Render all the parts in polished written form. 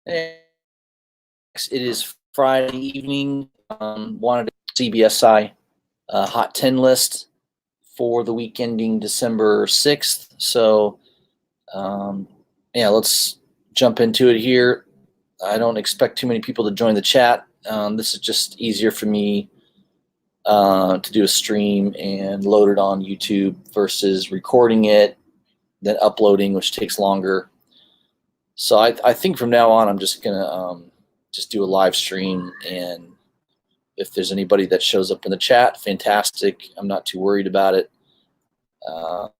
It is Friday evening. Wanted a CBSI Hot 10 list for the week ending December 6th. So, yeah, let's jump into it here. I don't expect too many people to join the chat. This is just easier for me to do a stream and load it on YouTube versus recording it, then uploading, which takes longer. So I think from now on, I'm just going to just do a live stream, and if there's anybody that shows up in the chat, fantastic. I'm not too worried about it. I'm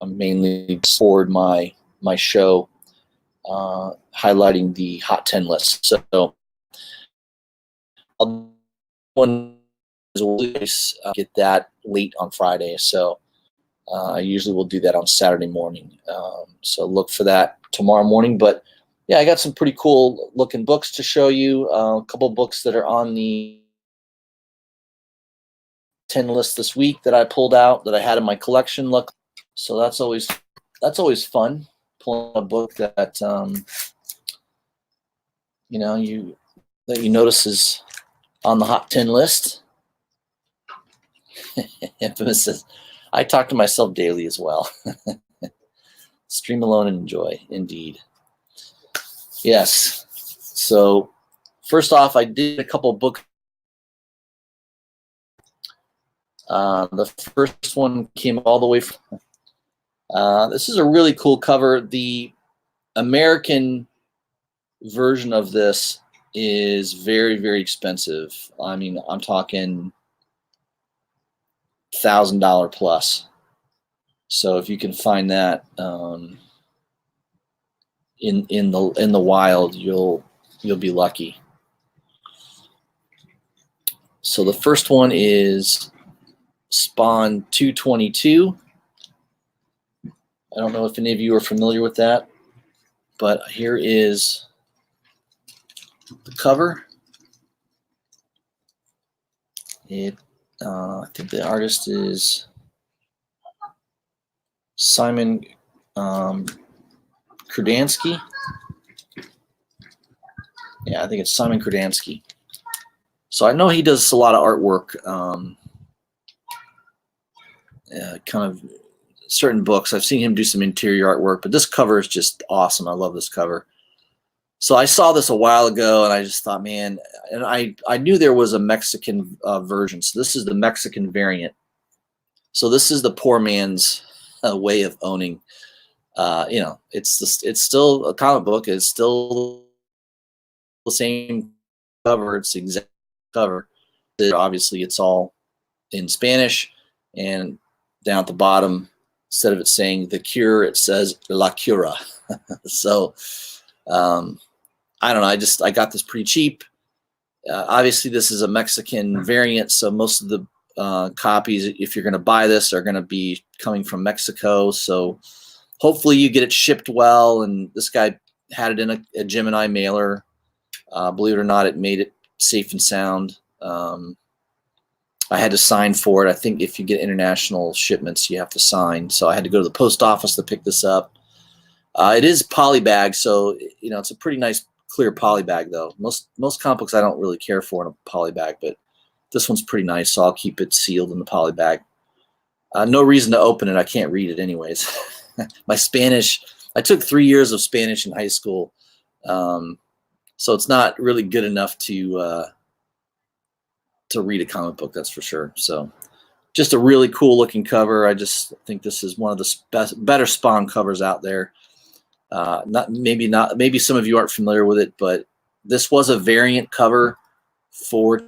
mainly forward my show highlighting the Hot 10 list. So I'll get that late on Friday. So I usually will do that on Saturday morning. So look for that tomorrow morning. But yeah, I got some pretty cool looking books to show you. A couple books that are on the 10 list this week that I pulled out that I had in my collection. Look, so that's always fun, pulling a book that you notice is on the Hot 10 list. Infamous. I talk to myself daily as well. Stream alone and enjoy, indeed. Yes. So first off, I did a couple books. The first one came all the way from. This is a really cool cover. The American version of this is very, very expensive. I mean, I'm talking $1,000 plus. So if you can find that in the wild, you'll be lucky. So the first one is Spawn 222. I don't know if any of you are familiar with that, but here is the cover. I think the artist is Simon Krudansky. Yeah, I think it's Simon Krudansky. So I know he does a lot of artwork, kind of certain books. I've seen him do some interior artwork, but this cover is just awesome. I love this cover. So I saw this a while ago, and I just thought, man, and I knew there was a Mexican version. So this is the Mexican variant. So this is the poor man's way of owning. It's still a comic book. It's still the same cover. It's the exact cover. Obviously, it's all in Spanish, and down at the bottom, instead of it saying the cure, it says la cura. So I don't know. I got this pretty cheap. Obviously, this is a Mexican variant, so most of the copies, if you're going to buy this, are going to be coming from Mexico. So hopefully you get it shipped well. And this guy had it in a Gemini mailer. Believe it or not, it made it safe and sound. I had to sign for it. I think if you get international shipments, you have to sign. So I had to go to the post office to pick this up. It is polybag, so it's a pretty nice clear polybag though. Most comic books I don't really care for in a polybag, but this one's pretty nice, so I'll keep it sealed in the polybag. No reason to open it. I can't read it anyways. My Spanish, I took 3 years of Spanish in high school, so it's not really good enough to read a comic book, that's for sure. So just a really cool looking cover. I just think this is one of the better Spawn covers out there. Maybe some of you aren't familiar with it, but this was a variant cover for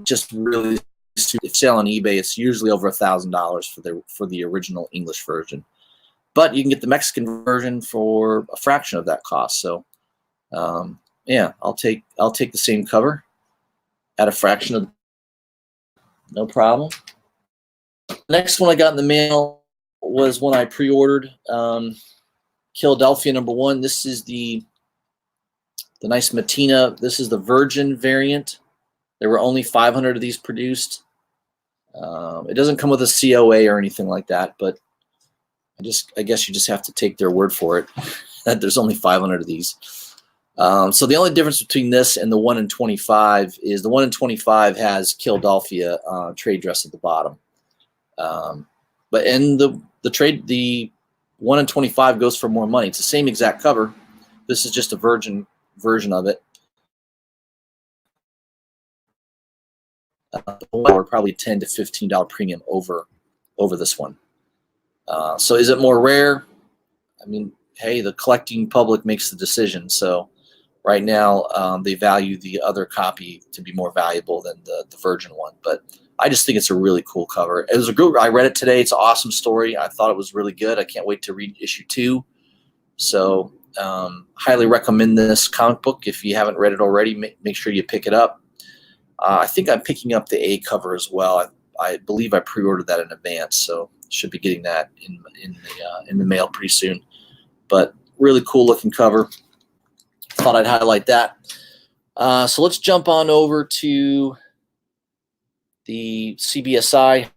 just really sale on eBay. It's usually over $1,000 for the original English version, but you can get the Mexican version for a fraction of that cost. So yeah, I'll take the same cover at a fraction of, no problem. Next one I got in the mail was one I pre-ordered, Philadelphia #1. This is the nice Matina. This is the Virgin variant. There were only 500 of these produced. It doesn't come with a COA or anything like that, but I guess you just have to take their word for it that there's only 500 of these. So the only difference between this and the 1 in 25 is the 1 in 25 has Philadelphia trade dress at the bottom. But in the 1 in 25 goes for more money. It's the same exact cover. This is just a virgin version of it. Or probably $10 to $15 premium over this one. So is it more rare? I mean, hey, the collecting public makes the decision. So right now, they value the other copy to be more valuable than the virgin one. But I just think it's a really cool cover. It was a good. I read it today. It's an awesome story. I thought it was really good. I can't wait to read issue 2. So highly recommend this comic book. If you haven't read it already, make sure you pick it up. I think I'm picking up the A cover as well. I believe I pre-ordered that in advance, so should be getting that in the mail pretty soon. But really cool looking cover. Thought I'd highlight that. So let's jump on over to the CBSI.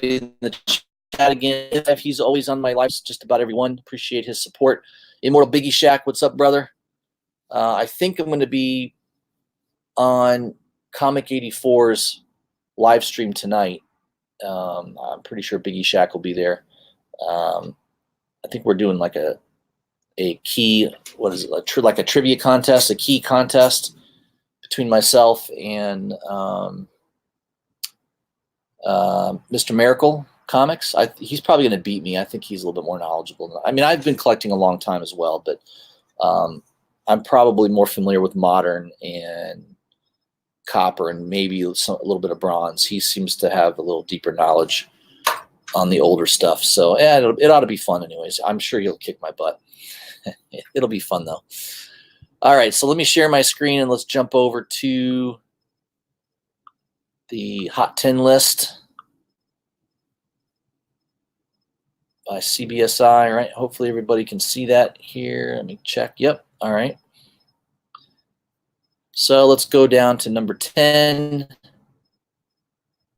In the chat again, if he's always on my lives, just about everyone. Appreciate his support. Immortal Biggie Shack, what's up, brother? I think I'm going to be on Comic 84's live stream tonight. I'm pretty sure Biggie Shack will be there. I think we're doing like a key, what is it, like a trivia contest, a key contest between myself and Mr. Miracle Comics. He's probably going to beat me. I think he's a little bit more knowledgeable. I mean, I've been collecting a long time as well, but I'm probably more familiar with modern and copper and maybe a little bit of bronze. He seems to have a little deeper knowledge on the older stuff. So yeah, it ought to be fun anyways. I'm sure he'll kick my butt. It'll be fun though. All right, so let me share my screen and let's jump over to the Hot 10 list by CBSI, right? Hopefully everybody can see that here. Let me check. Yep. All right. So let's go down to number 10.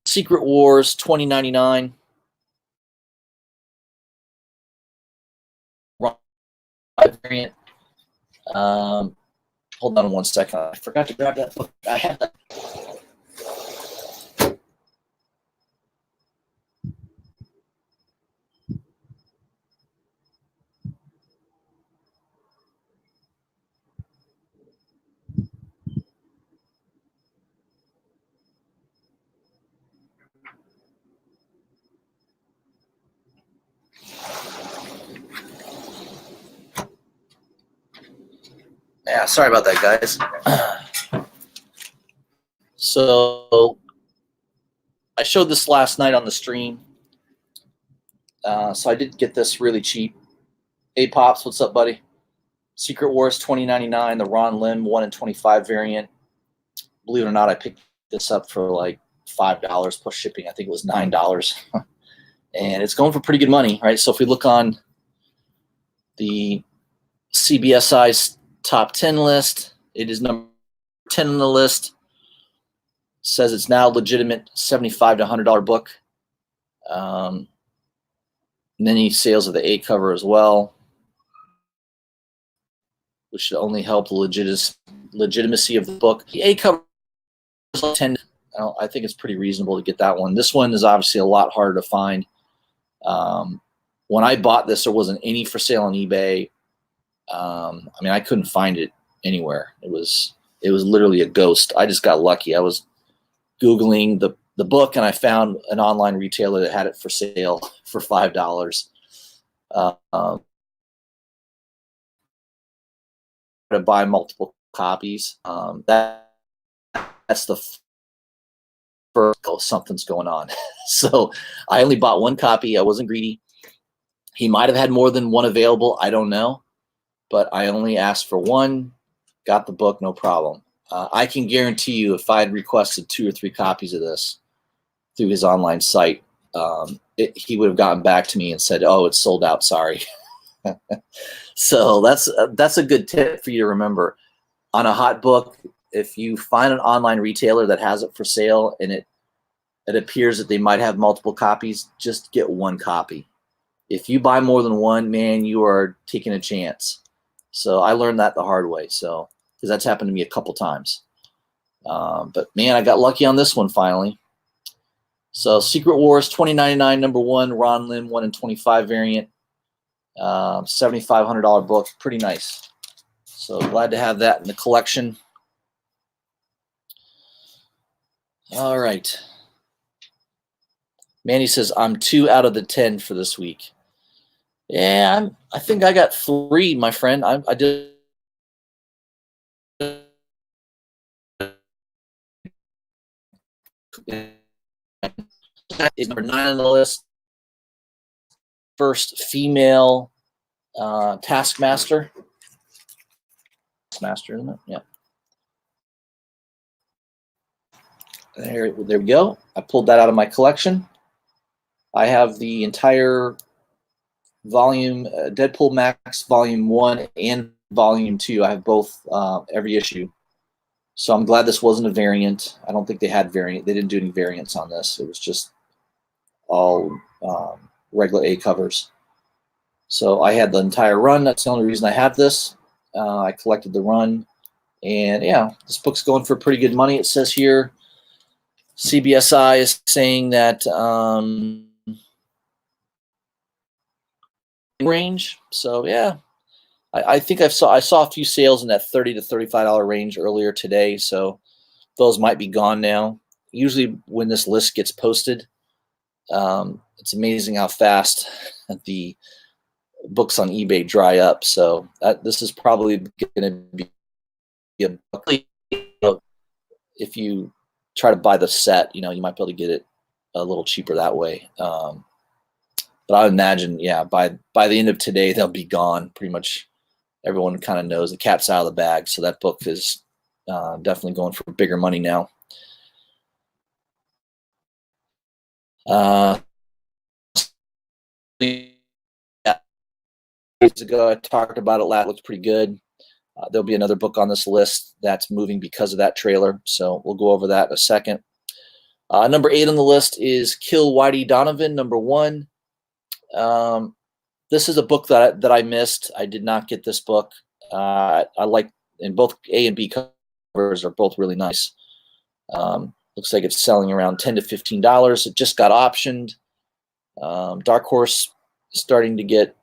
Secret Wars 2099. Variant. Hold on 1 second. I forgot to grab that book. I had that. Yeah, sorry about that, guys. So I showed this last night on the stream. So I did get this really cheap. Hey, Pops, what's up, buddy? Secret Wars 2099, the Ron Lim 1 in 25 variant. Believe it or not, I picked this up for like $5 plus shipping. I think it was $9. And it's going for pretty good money, right? So if we look on the CBSI's top 10 list, it is number 10 on the list. Says it's now legitimate $75 to $100 book. Many sales of the A cover as well, which should only help the legitimacy of the book. The A cover is 10. I think it's pretty reasonable to get that one. This one is obviously a lot harder to find. When I bought this, there wasn't any for sale on eBay. I mean, I couldn't find it anywhere. It was literally a ghost. I just got lucky. I was Googling the book and I found an online retailer that had it for sale for $5. To buy multiple copies. That's the first, oh, something's going on. So I only bought one copy. I wasn't greedy. He might have had more than one available. I don't know. But I only asked for one, got the book, no problem. I can guarantee you if I had requested 2 or 3 copies of this through his online site, he would have gotten back to me and said, oh, it's sold out, sorry. So that's a good tip for you to remember. On a hot book, if you find an online retailer that has it for sale and it appears that they might have multiple copies, just get one copy. If you buy more than one, man, you are taking a chance. So I learned that the hard way. So because that's happened to me a couple times. But man, I got lucky on this one finally. So Secret Wars 2099 #1, Ron Lim 1 in 25 variant, $7,500 book, pretty nice. So glad to have that in the collection. All right. Manny says, I'm 2 out of the 10 for this week. Yeah, I think I got 3, my friend. I did. Is number 9 on the list. First female Taskmaster. Taskmaster, isn't it? Yeah. There we go. I pulled that out of my collection. I have the entire volume, Deadpool Max Volume 1 and Volume 2. I have both, every issue. So I'm glad this wasn't a variant. I don't think they had variant. They didn't do any variants on this. It was just all regular A covers. So I had the entire run. That's the only reason I have this. I collected the run. And yeah, this book's going for pretty good money. It says here, CBSI is saying that range. So yeah, I think I saw a few sales in that $30 to $35 range earlier today. So those might be gone now. Usually when this list gets posted, it's amazing how fast the books on eBay dry up. So this is probably going to be a book. If you try to buy the set, you might be able to get it a little cheaper that way. But I would imagine, yeah, by the end of today, they'll be gone. Pretty much everyone kind of knows the cat's out of the bag. So that book is definitely going for bigger money now. Days ago, I talked about it last. It looks pretty good. There'll be another book on this list that's moving because of that trailer. So we'll go over that in a second. Number 8 on the list is Kill Whitey Donovan, #1. This is a book that I missed. I did not get this book. I like, and both A and B covers are both really nice. Looks like it's selling around $10 to $15. It just got optioned. Dark Horse is starting to get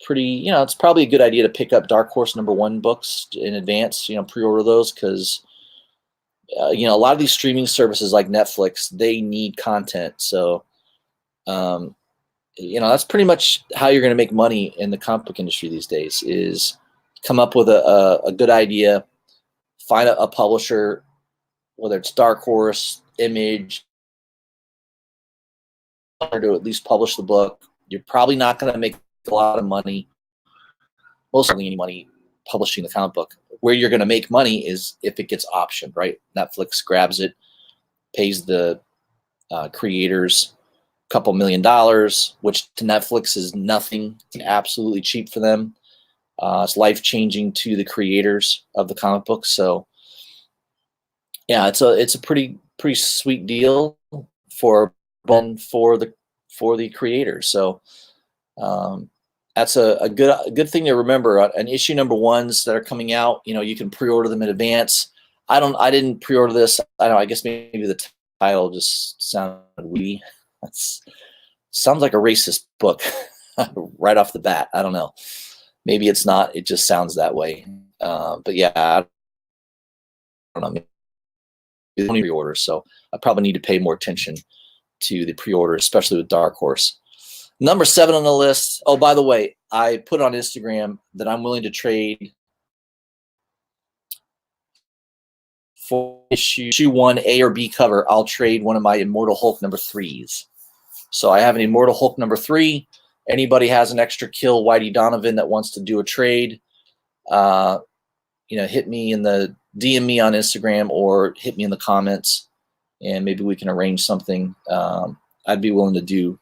pretty, it's probably a good idea to pick up Dark Horse #1 books in advance, pre-order those because, a lot of these streaming services like Netflix, they need content. So, that's pretty much how you're going to make money in the comic book industry these days is come up with a good idea, find a publisher, whether it's Dark Horse, Image, or to at least publish the book. You're probably not going to make a lot of money, mostly any money publishing the comic book. Where you're going to make money is if it gets optioned, right? Netflix grabs it, pays the creators a couple $1 million, which to Netflix is nothing. It's absolutely cheap for them. It's life-changing to the creators of the comic book. So yeah, it's a pretty sweet deal for the creators. So that's a good thing to remember. An issue #1s that are coming out, you can pre-order them in advance. I didn't pre-order this. I guess maybe the title just sounded weird. Sounds like a racist book right off the bat. I don't know. Maybe it's not. It just sounds that way. But yeah, I don't know. Maybe pre-order, so I probably need to pay more attention to the pre-order, especially with Dark Horse. Number 7 on the list. Oh, by the way, I put on Instagram that I'm willing to trade for issue 1 A or B cover. I'll trade one of my Immortal Hulk #3s. So I have an Immortal Hulk #3. Anybody has an extra Kill Whitey Donovan that wants to do a trade, hit me in the DM me on Instagram or hit me in the comments, and maybe we can arrange something. I'd be willing to do.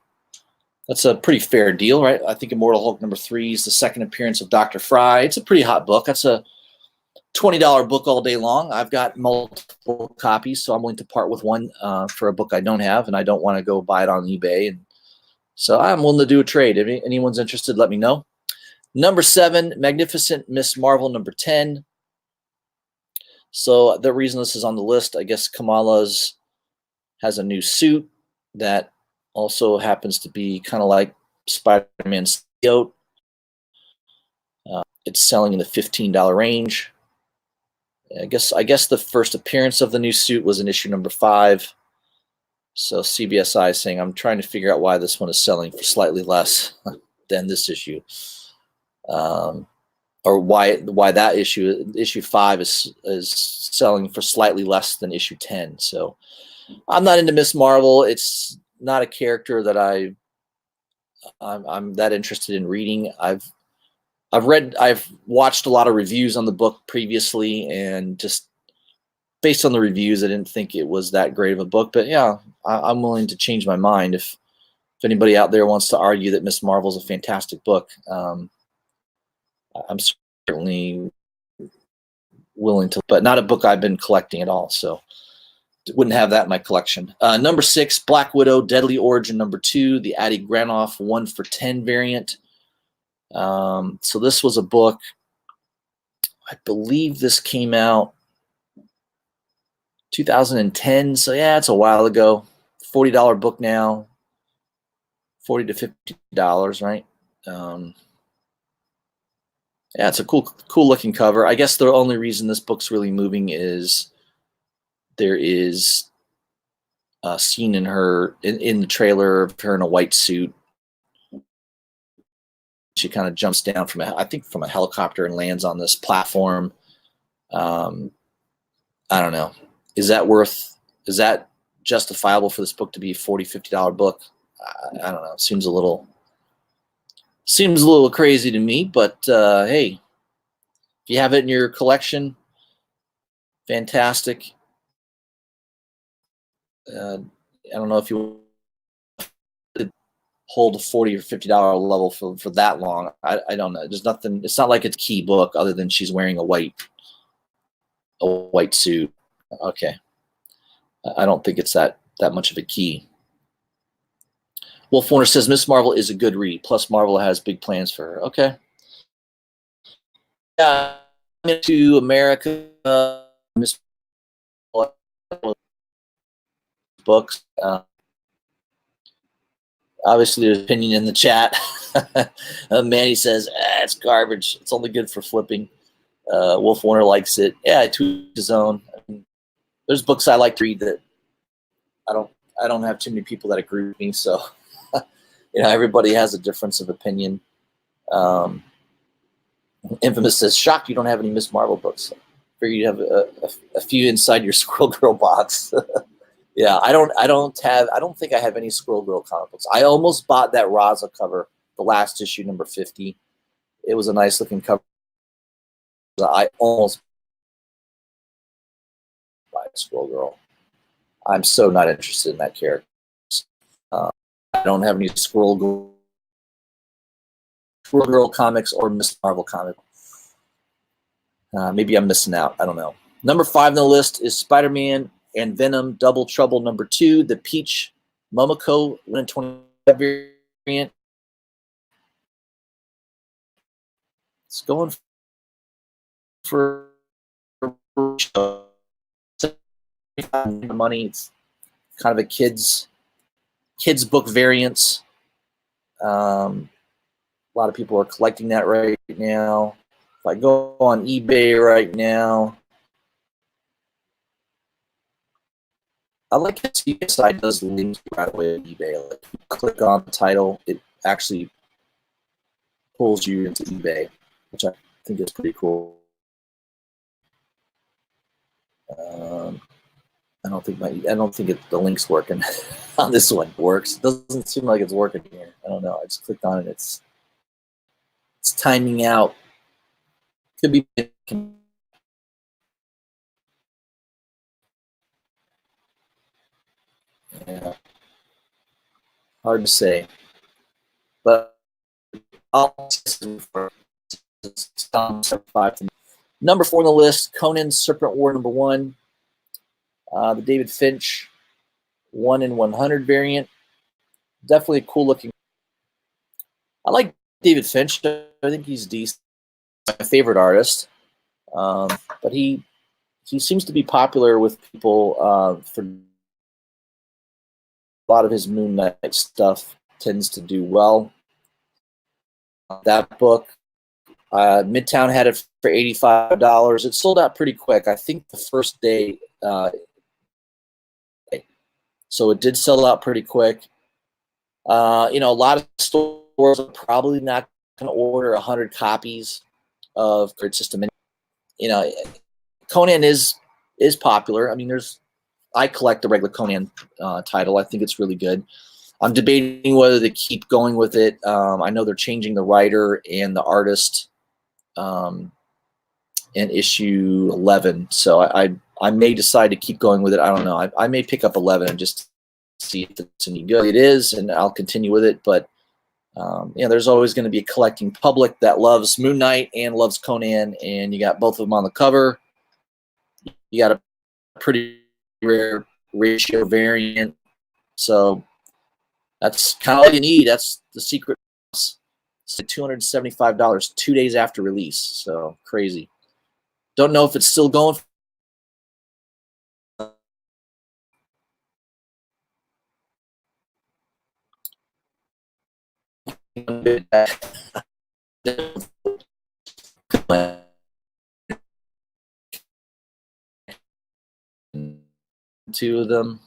That's a pretty fair deal, right? I think Immortal Hulk #3 is the second appearance of Dr. Fry. It's a pretty hot book. That's a $20 book all day long. I've got multiple copies, so I'm willing to part with one for a book I don't have, and I don't want to go buy it on eBay. And so I'm willing to do a trade. If anyone's interested, let me know. Number 7, Magnificent Miss Marvel, number 10. So the reason this is on the list, I guess Kamala's has a new suit that also happens to be kind of like Spider-Man's symbiote. It's selling in the $15 range. I guess the first appearance of the new suit was in issue number 5. So CBSI is saying, I'm trying to figure out why this one is selling for slightly less than this issue. Or why that issue 5 is selling for slightly less than issue 10. So I'm not into Miss Marvel. It's not a character that I'm that interested in reading. I've watched a lot of reviews on the book previously, and just based on the reviews, I didn't think it was that great of a book. But yeah, I'm willing to change my mind if anybody out there wants to argue that Miss Marvel is a fantastic book. I'm certainly willing to, but not a book I've been collecting at all. So wouldn't have that in my collection. Number 6, Black Widow, Deadly Origin number 2, the Adi Granoff 1-for-10 variant. So this was a book, I believe this came out 2010. So yeah, it's a while ago. $40 book now, $40 to $50, right? Yeah, it's a cool looking cover. I guess the only reason this book's really moving is there is a scene in the trailer of her in a white suit. She kind of jumps down from a helicopter and lands on this platform. I don't know. Is that justifiable for this book to be a $40, $50 book? I don't know. It seems a little crazy to me, but hey, if you have it in your collection, fantastic. I don't know if you hold a $40 or $50 level for that long. I don't know. There's nothing. It's not like it's a key book other than she's wearing a white suit. Okay, I don't think it's that much of a key. Wolf Warner says Miss Marvel is a good read. Plus, Marvel has big plans for her. Okay. Yeah, to America, Miss books. Obviously, there's opinion in the chat. Manny says it's garbage. It's only good for flipping. Wolf Warner likes it. Yeah, I tweet his own. I mean, there's books I like to read that I don't have too many people that agree with me. So, everybody has a difference of opinion. Infamous says, shocked you don't have any Miss Marvel books. I figure you have a few inside your Squirrel Girl box. Yeah, I don't think I have any Squirrel Girl comic books. I almost bought that Raza cover, the last issue, number 50. It was a nice looking cover. I almost bought Squirrel Girl. I'm so not interested in that character. I don't have any Squirrel Girl comics or Miss Marvel comic. Maybe I'm missing out. I don't know. Number 5 on the list is Spider-Man and Venom Double Trouble number 2, the Peach Momoko 125 variant. It's going for money. It's kind of a kids book variants. A lot of people are collecting that right now. If I go on eBay right now, I like how CBSI does links right away on eBay. Like, you click on the title, it actually pulls you into eBay, which I think is pretty cool. I don't think the link's working on this one. Works. It doesn't seem like it's working here. I don't know. I just clicked on it. It's timing out. Could be. Yeah. Hard to say. But I'll Number 4 on the list, Conan's Serpent War #1. The David Finch 1 in 100 variant. Definitely a cool looking. I like David Finch. I think he's decent. My favorite artist. But he seems to be popular with people for a lot of his Moon Knight stuff tends to do well. That book, Midtown had it for $85. It sold out pretty quick. I think the first day, so it did sell out pretty quick. A lot of stores are probably not going to order 100 copies of Grid System. Conan is popular. I mean, I collect the regular Conan title. I think it's really good. I'm debating whether to keep going with it. I know they're changing the writer and the artist in issue 11, so I may decide to keep going with it. I don't know. I may pick up 11 and just see if it's any good. It is, and I'll continue with it. But there's always going to be a collecting public that loves Moon Knight and loves Conan, and you got both of them on the cover. You got a pretty rare ratio variant, so that's kind of all you need. That's the secret. It's $275 2 days after release, so crazy. Don't know if it's still going. Two of them.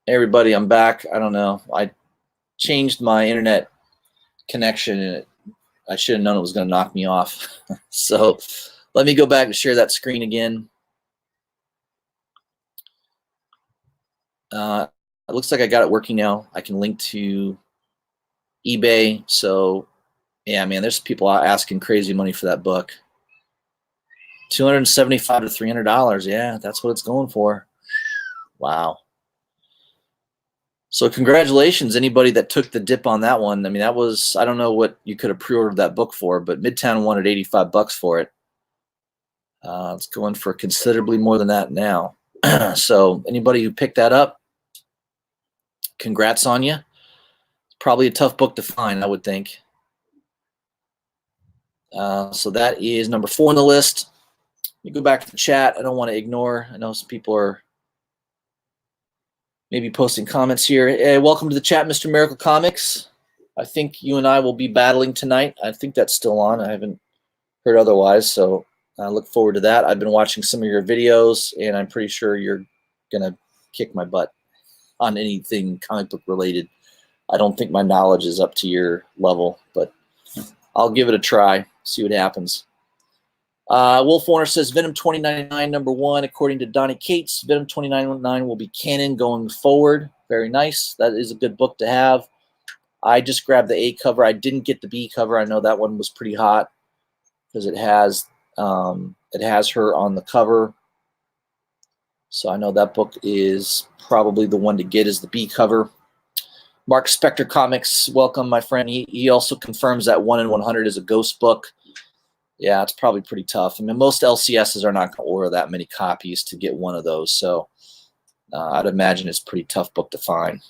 Hey everybody, I'm back. I don't know. I changed my internet connection, and I should have known it was going to knock me off. So let me go back and share that screen again. It looks like I got it working now. I can link to eBay. So yeah, man, there's people asking crazy money for that book. $275 to $300. Yeah, that's what it's going for. Wow. So congratulations, anybody that took the dip on that one. I mean, that was, I don't know what you could have pre-ordered that book for, but Midtown wanted $85 for it. It's going for considerably more than that now. So anybody who picked that up, congrats on you. It's probably a tough book to find, I would think. So that is number 4 on the list. Let me go back to the chat. I don't want to ignore. I know some people are maybe posting comments here. Hey, welcome to the chat, Mr. Miracle Comics. I think you and I will be battling tonight. I think that's still on. I haven't heard otherwise, so I look forward to that. I've been watching some of your videos, and I'm pretty sure you're going to kick my butt on anything comic book related. I don't think my knowledge is up to your level, but I'll give it a try, see what happens. Wolf Warner says Venom 2099 #1. According to Donnie Cates, Venom 2099 will be canon going forward. Very nice. That is a good book to have. I just grabbed the A cover. I didn't get the B cover. I know that one was pretty hot because it has her on the cover. So I know that book is probably the one to get, is the B cover. Mark Spector Comics, welcome, my friend. He also confirms that 1 in 100 is a ghost book. Yeah, it's probably pretty tough. I mean, most LCSs are not going to order that many copies to get one of those. So I'd imagine it's a pretty tough book to find.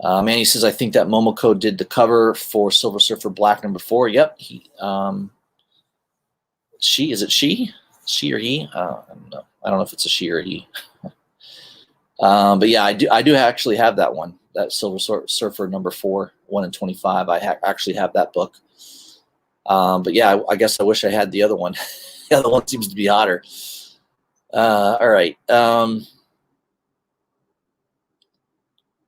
Manny says, I think that Momoko did the cover for Silver Surfer Black #4. Yep. Is it she? She or he? I don't know. I don't know if it's a she or he. But yeah, I do actually have that one. That Silver Surfer #4, 1 in 25. I actually have that book. But yeah, I guess I wish I had the other one. The other one seems to be hotter. All right.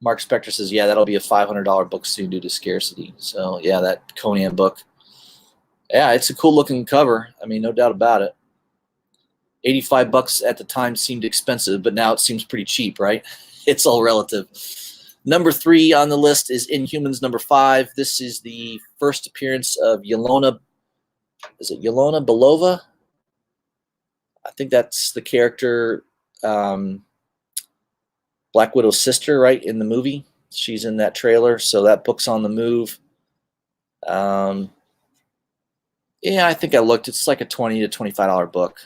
Mark Spector says, yeah, that'll be a $500 book soon due to scarcity. So yeah, that Conan book. Yeah, it's a cool looking cover. I mean, no doubt about it. $85 at the time seemed expensive, but now it seems pretty cheap, right? It's all relative. Number 3 on the list is Inhumans #5. This is the first appearance of Yelena. Is it Yelena Belova? I think that's the character, Black Widow's sister, right, in the movie. She's in that trailer, so that book's on the move. Yeah, I think I looked. It's like a $20 to $25 book.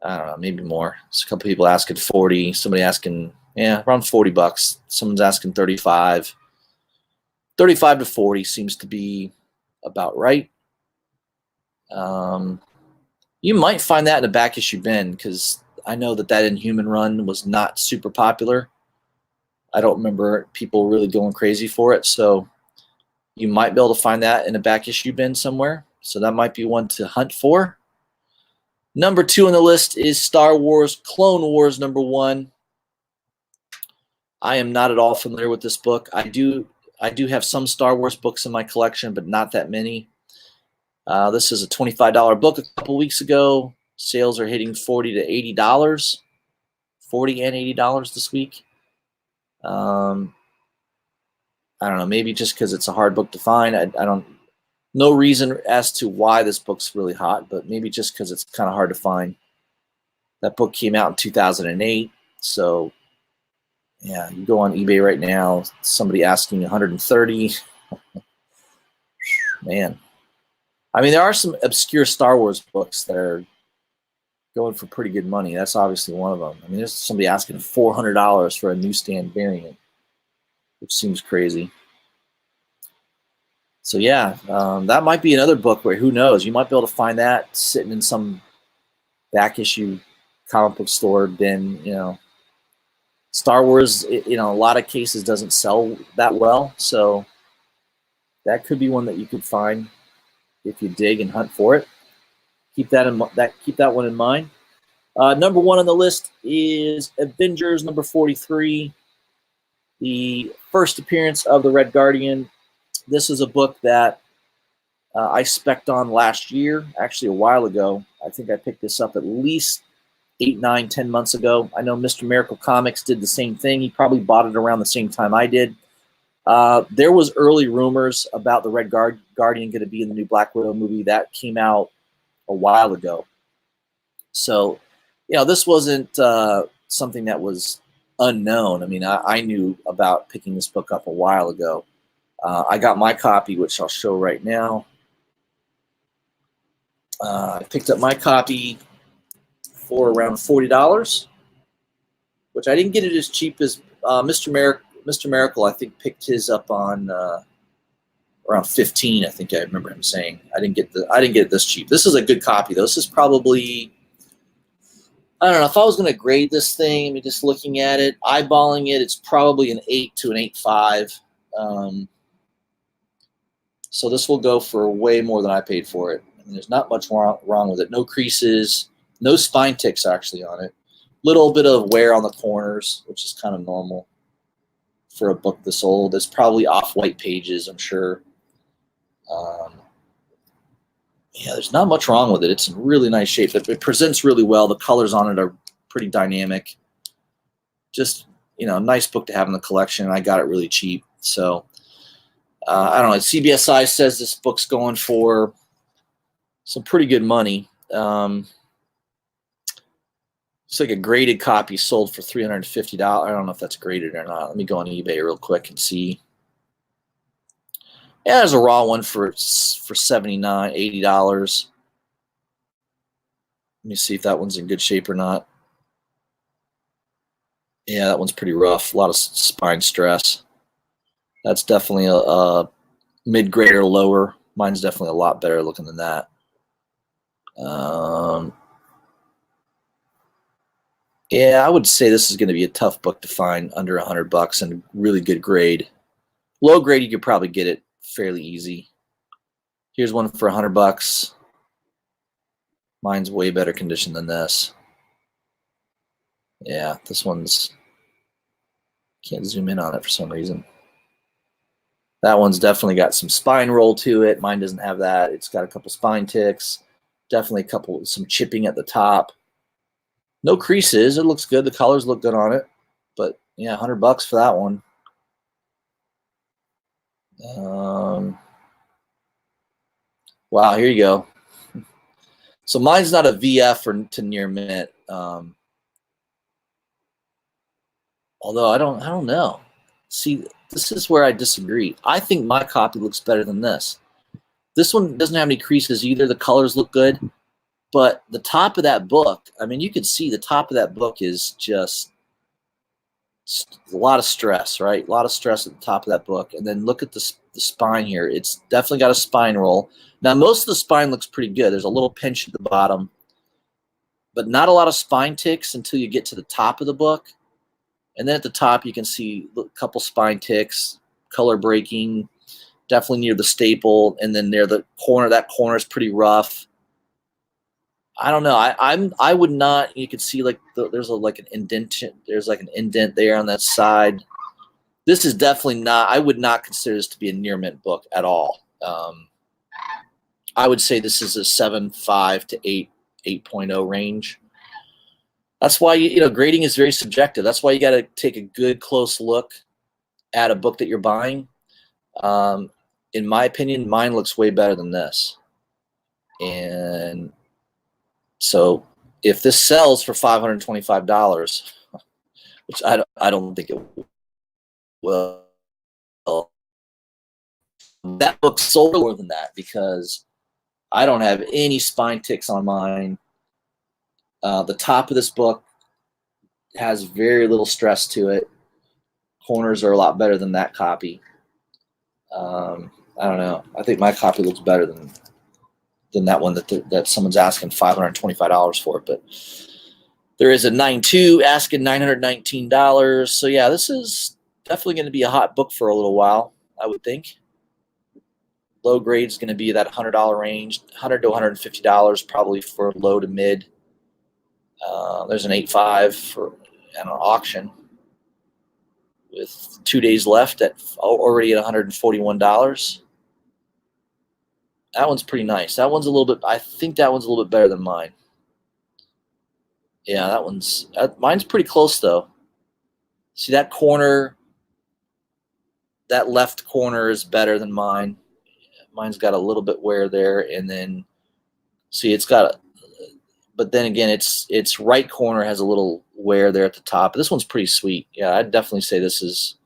I don't know, maybe more. There's a couple people asking 40. Somebody asking, yeah, around $40. Someone's asking 35. 35 to 40 seems to be about right. You might find that in a back issue bin, because I know that Inhuman run was not super popular. I don't remember people really going crazy for it, so you might be able to find that in a back issue bin somewhere. So that might be one to hunt for. Number 2 on the list is Star Wars Clone Wars #1. I am not at all familiar with this book. I do have some Star Wars books in my collection, but not that many. This is a $25 book a couple weeks ago. Sales are hitting $40 to $80. $40 and $80 this week. I don't know, maybe just because it's a hard book to find. I don't, no reason as to why this book's really hot, but maybe just because it's kind of hard to find. That book came out in 2008, so yeah, you go on eBay right now, somebody asking $130. Man, I mean, there are some obscure Star Wars books that are going for pretty good money. That's obviously one of them. I mean, there's somebody asking $400 for a newsstand variant, which seems crazy. So yeah, that might be another book where, who knows, you might be able to find that sitting in some back issue comic book store bin. You know, Star Wars, you know, a lot of cases doesn't sell that well, so that could be one that you could find if you dig and hunt for it. Keep that one in mind. Number 1 on the list is Avengers #43, the first appearance of the Red Guardian. This is a book that I spec'd on last year, actually a while ago. I think I picked this up at least 8, 9, 10 months ago. I know Mr. Miracle Comics did the same thing. He probably bought it around the same time I did. There was early rumors about the Red Guardian going to be in the new Black Widow movie. That came out a while ago. So, you know, this wasn't something that was unknown. I mean, I knew about picking this book up a while ago. I got my copy, which I'll show right now. I picked up my copy for around $40, which I didn't get it as cheap as Mr. Miracle. I think picked his up on around 15. I think I remember him saying. I didn't get it this cheap. This is a good copy though. This is probably, I don't know, if I was going to grade this thing, I mean, just looking at it, eyeballing it, it's probably an 8 to an 8.5. So this will go for way more than I paid for it. I mean, there's not much wrong with it. No creases, no spine ticks actually on it. Little bit of wear on the corners, which is kind of normal for a book this old. It's probably off-white pages, I'm sure. Yeah, there's not much wrong with it. It's in really nice shape. It presents really well. The colors on it are pretty dynamic. Just, you know, nice book to have in the collection. I got it really cheap. So, I don't know. CBSI says this book's going for some pretty good money. It's like a graded copy sold for $350. I don't know if that's graded or not. Let me go on eBay real quick and see. Yeah, there's a raw one for $79, $80. Let me see if that one's in good shape or not. Yeah, that one's pretty rough. A lot of spine stress. That's definitely a mid-grade or lower. Mine's definitely a lot better looking than that. Yeah, I would say this is going to be a tough book to find under $100 and really good grade. Low grade, you could probably get it fairly easy. Here's one for $100. Mine's way better condition than this. Yeah, this one's, can't zoom in on it for some reason. That one's definitely got some spine roll to it. Mine doesn't have that. It's got a couple spine ticks. Definitely some chipping at the top. No creases. It looks good. The colors look good on it. But yeah, $100 for that one. Wow, here you go. So mine's not a VF or to near mint. Although I don't know. See, this is where I disagree. I think my copy looks better than this. This one doesn't have any creases either. The colors look good. But the top of that book, I mean, you can see the top of that book is just a lot of stress, right? A lot of stress at the top of that book. And then look at the spine here. It's definitely got a spine roll. Now, most of the spine looks pretty good. There's a little pinch at the bottom, but not a lot of spine ticks until you get to the top of the book. And then at the top, you can see a couple spine ticks, color breaking, definitely near the staple. And then near the corner, that corner is pretty rough. I don't know. I would not. You could see like there's like an indentation. There's like an indent there on that side. This is definitely not. I would not consider this to be a near mint book at all. I would say this is a 7.5 to 8.0 range. That's why grading is very subjective. That's why you got to take a good close look at a book that you're buying. In my opinion, mine looks way better than this, and so if this sells for $525, which I don't think it will, that book sold more than that because I don't have any spine ticks on mine. The top of this book has very little stress to it. Corners are a lot better than that copy. I don't know. I think my copy looks better than that one that someone's asking $525 for. But there is a 9.2 asking $919. So yeah, this is definitely going to be a hot book for a little while, I would think. Low grade is going to be that $100 range, $100 to $150 probably for low to mid. There's an 8.5 for an auction with 2 days left at already at $141. That one's pretty nice. That one's a little bit. I think that one's a little bit better than mine. Yeah, mine's pretty close though. See that corner? That left corner is better than mine. Mine's got a little bit wear there, and then see it's got but then again, its right corner has a little wear there at the top. This one's pretty sweet. Yeah, I'd definitely say this is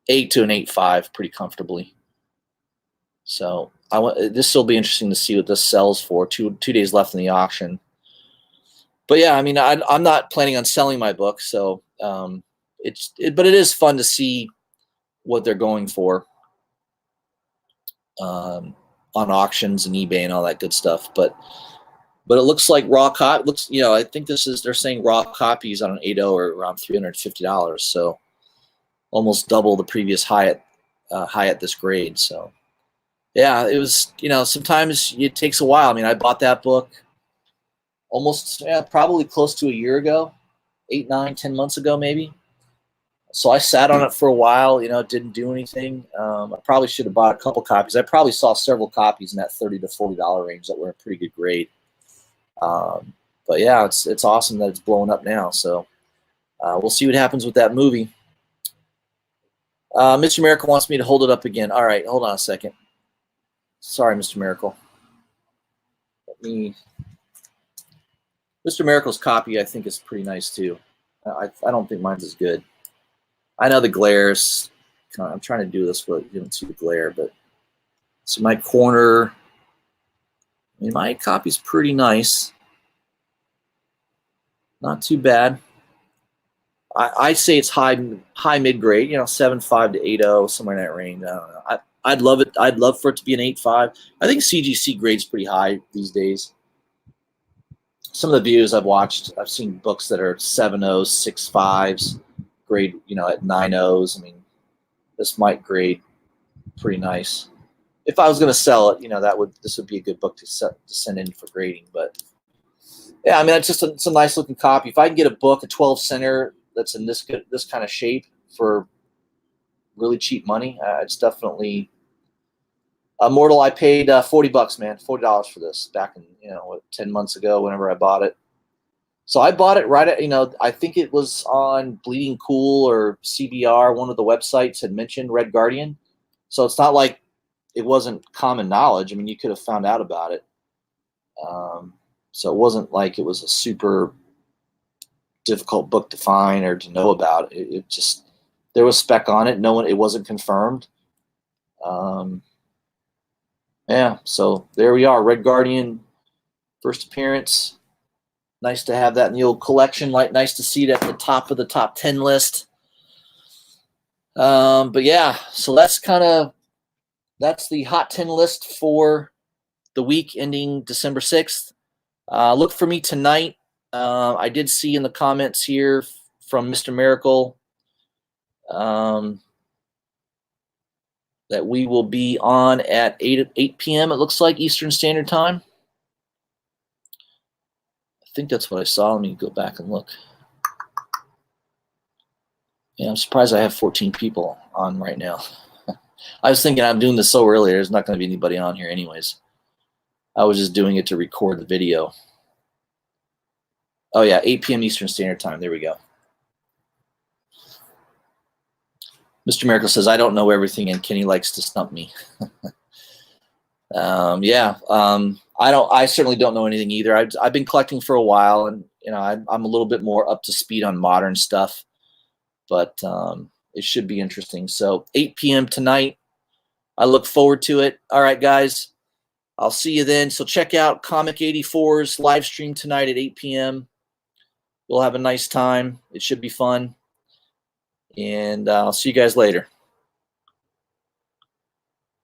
8 to an 8.5 pretty comfortably. So this will be interesting to see what this sells for. Two days left in the auction. But yeah, I mean, I'm not planning on selling my book, so but it is fun to see what they're going for on auctions and eBay and all that good stuff. But it looks like raw copy. I think they're saying raw copies on an 8.0 are around $350. So almost double the previous high at this grade. So yeah, it was, sometimes it takes a while. I mean, I bought that book probably close to a year ago, 8, 9, 10 months ago, maybe. So I sat on it for a while, didn't do anything. I probably should have bought a couple copies. I probably saw several copies in that $30 to $40 range that were in pretty good grade. But yeah, it's awesome that it's blowing up now. So we'll see what happens with that movie. Mr. Miracle wants me to hold it up again. All right, hold on a second. Sorry, Mr. Miracle. Mr. Miracle's copy, I think, is pretty nice too. I don't think mine's as good. I know the glares. I'm trying to do this, but you don't see the glare. But so my corner. I mean, my copy's pretty nice. Not too bad. I say it's high mid grade. 7.5 to 8.0, somewhere in that range. I don't know. I'd love it. I'd love for it to be an 8.5. I think CGC grade's pretty high these days. some of the videos I've watched, I've seen books that are 7.0s, 6.5s, grade, at 9.0s. I mean, this might grade pretty nice. If I was going to sell it, this would be a good book to send in for grading. But yeah, I mean, it's a nice looking copy. If I can get a book, a 12 center that's in this kind of shape for really cheap money, it's definitely Mortal. I paid $40, man, $40 for this back in 10 months ago, whenever I bought it. So I bought it right at I think it was on Bleeding Cool or CBR. One of the websites had mentioned Red Guardian, so it's not like it wasn't common knowledge. I mean, you could have found out about it. So it wasn't like it was a super difficult book to find or to know about. It just, there was spec on it. It wasn't confirmed. Yeah, so there we are. Red Guardian, first appearance. Nice to have that in the old collection. Nice to see it at the top of the top 10 list. But yeah, so that's the hot 10 list for the week ending December 6th. Look for me tonight. I did see in the comments here from Mr. Miracle that we will be on at 8 p.m. it looks like, Eastern Standard Time. I think that's what I saw. Let me go back and look. Yeah, I'm surprised I have 14 people on right now. I was thinking I'm doing this so early, there's not going to be anybody on here anyways. I was just doing it to record the video. Oh yeah, 8 p.m. Eastern Standard Time. There we go. Mr. Miracle says, I don't know everything and Kenny likes to stump me. I certainly don't know anything either. I've been collecting for a while, and I'm a little bit more up to speed on modern stuff, but it should be interesting. So 8 p.m. tonight. I look forward to it. All right, guys. I'll see you then. So check out Comic 84's live stream tonight at 8 p.m. We'll have a nice time. It should be fun. And I'll see you guys later.